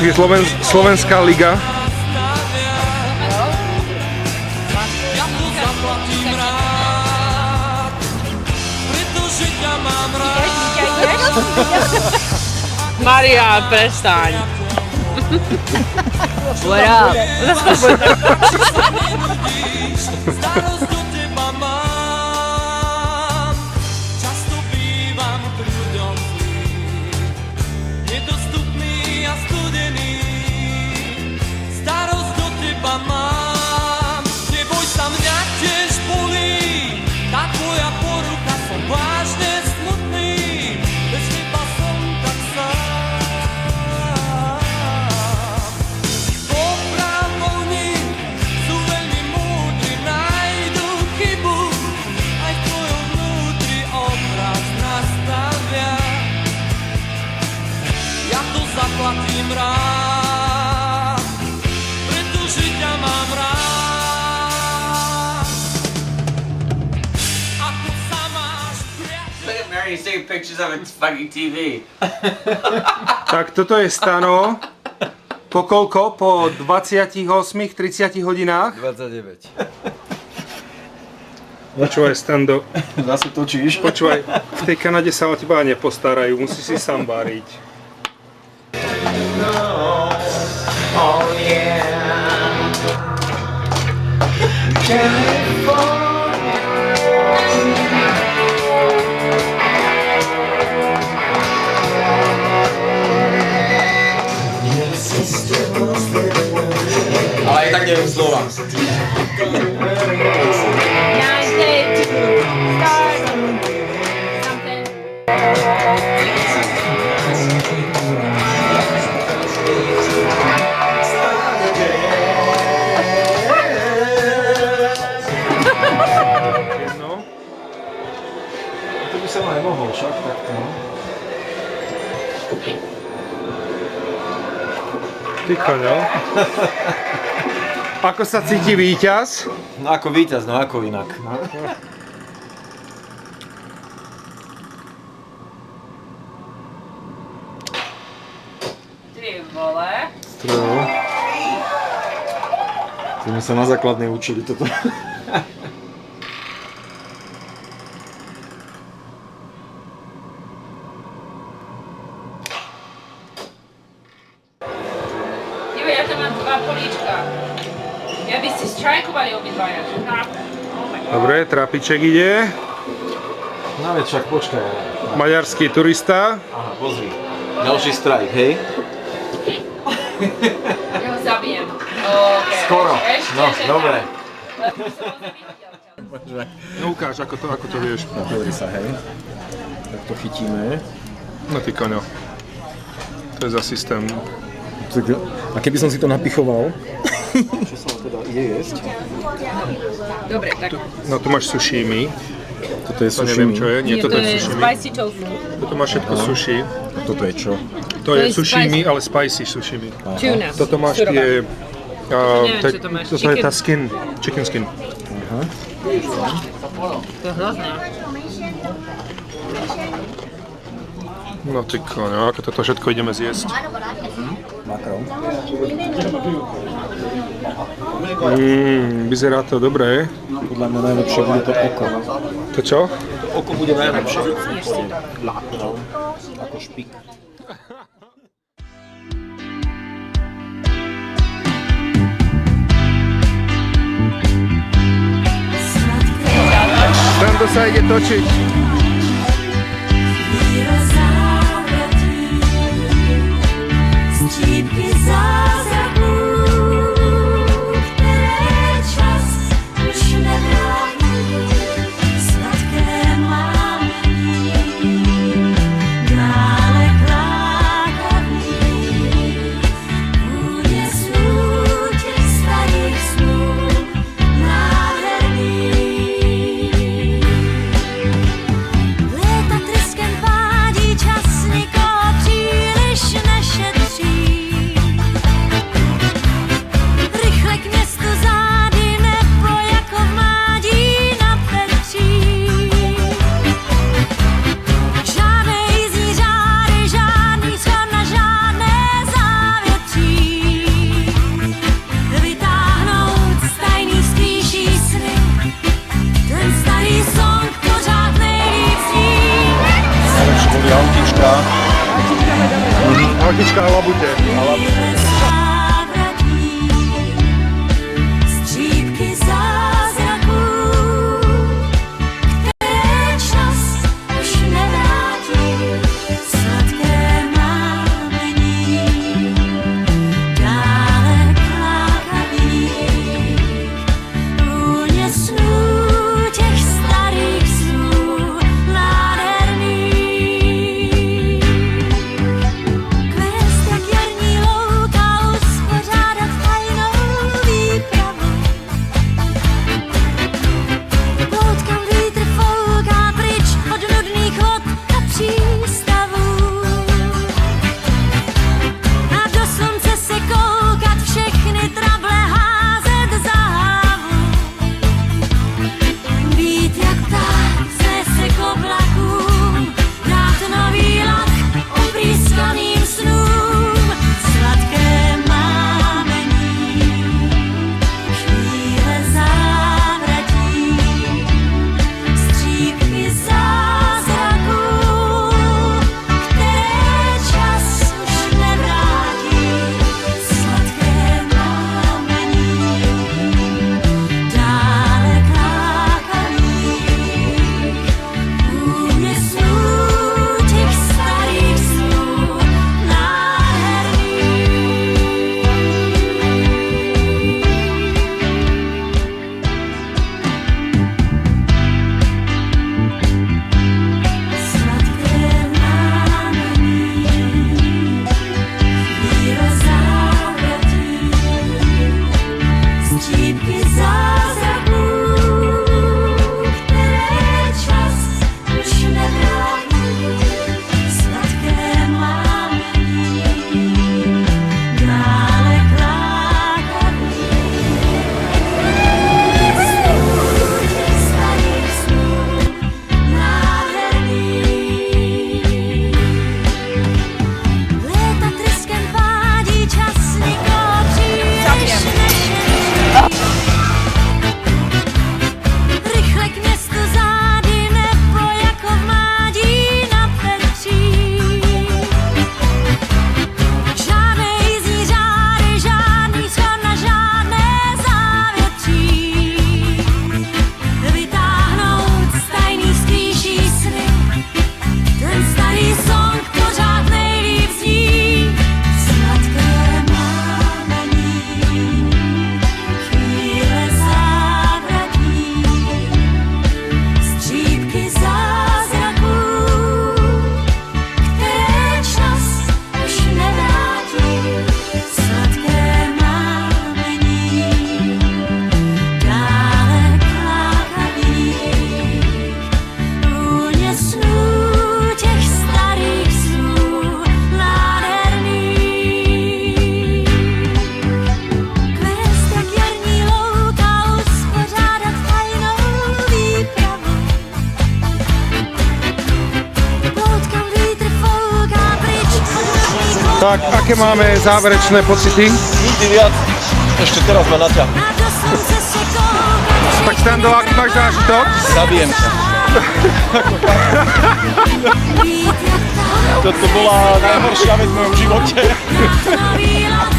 Čiže Slovenská liga. Maria, prestaň. What up? Mary's taking pictures of its fucking TV. Tak toto je stano. Po koľko? Po 28-30 hodinách? 29. Počúvaj, Stando. Zase točíš? Počúvaj, v tej Kanade sa o teba nepostarajú, musíš si sám váriť. Oh yeah. Ale aj tak neviem slova. To by sa ma nemohol však takto. Ty koňo. Ako sa cíti víťaz? No ako víťaz, no ako inak. No. Ty vole. Strelo. Sme sa na základnej učili toto. Ja tam mám dva políčka. Ja by ste strajkovali obidvaja. Dobre, trapiček ide. No veď však počkaj. Maďarský turista. Aha, pozri. Ďalší strajk, hej? Ja ho zabijem. Okay. Skoro. Ešte, No, že dobre. No ukáž, ako to vieš. Pozri sa, hej. Tak to chytíme. No ty koňo. To je za systém. A keby som si to napichoval, čo sa teda ide jesť? Dobre, tak. No tu máš sushimi. Toto je To neviem sushimi. čo je. Nie, toto je sushimi. spicy tofu. Toto máš všetko sushi. A toto je čo? To je je sushimi, ale spicy sushimi. Tuna. Toto máš Surová. tie... Neviem, čo to máš. Toto je tá skin. Chicken skin. Aha. To je hrozné. No ty koňo, ako toto všetko ideme zjesť. Makrón. Vyzerá to dobré. Podľa mňa najlepšie bude to oko. To čo? Oko bude najlepšie. No, ako špik. Tam to sa ide točiť. Praktička na labute. Střípky zázraků, které čas už nevrátí, sladké mámení, dále plákaví, vůně snů těch starých snů nádherných. Kvést jak jarní louka, uspořádat tajnou výpravu. Plout, kam vítr fouká pryč od nudných vod a přístavů. A do slunce se koukat, všechny trable házet za hlavu. Být jak pták, znese k oblakům, dát nový lak oprýskaným snům. Sladké mámení, chvíle závratí, střípky zázraků, které čas už nevrátí. Sladké mámení, dále klákaví, vůně snů těch starých snů nádherných. Sladké mámení, chvíle závratí, střípky zázraků, které čas už nevrátí. Sladké mámení, dále klákaví, snů těch starých snů nádherných. Léta tryskem vádí, čas nikoho příliš nešetří. Rychle k městu zády, nebo jako v mládí na Petří. Žádné jízdní řády, žádný schod na žádné závětří. Vytáhnout z tajných skrýší sny, ten starý song pořád nejlíp zní. Sladké mámení, chvíle závratí, střípky zázraků, které čas už nevrátí. Sladké mámení, dále klákaví, vůně snů těch starých snů nádherných. Kvést jak jarní louka, uspořádat tajnou výpravu. Plout, kam vítr fouká pryč od nudných vod Tak, aké máme záverečné pocity? Nikdy viac. Ešte teraz ma naťa. a do slunce se koukat. Tak Stando, aký máš zážitok? Zabijem sa. Být jak pták, Toto bola najhoršia vec v mojom živote. nový lak